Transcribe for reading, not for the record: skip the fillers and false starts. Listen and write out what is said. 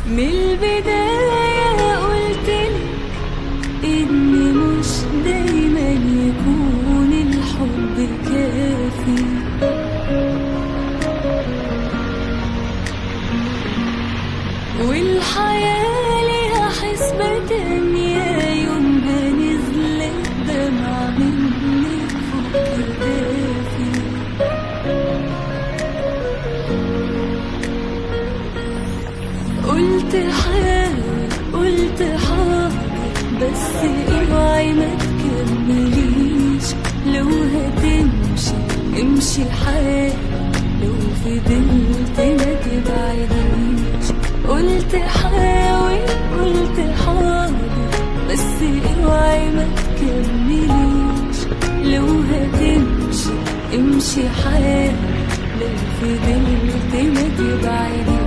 من البداية قلتلك إن مش دايما يكون الحب كافي، والحياة ليها حسبة تانية، يومها نزلت دمعة منك فوق كتافي. قلت حاول قلت حاضر، بس اوعي ما تكمليش، لو هتمشي امشي حالي، لو فضلت ما تبعديش. قلت حاول قلت حاضر، بس اوعي ما تكمليش، لو هتمشي امشي حالي، لو فضلت ما تبعديش.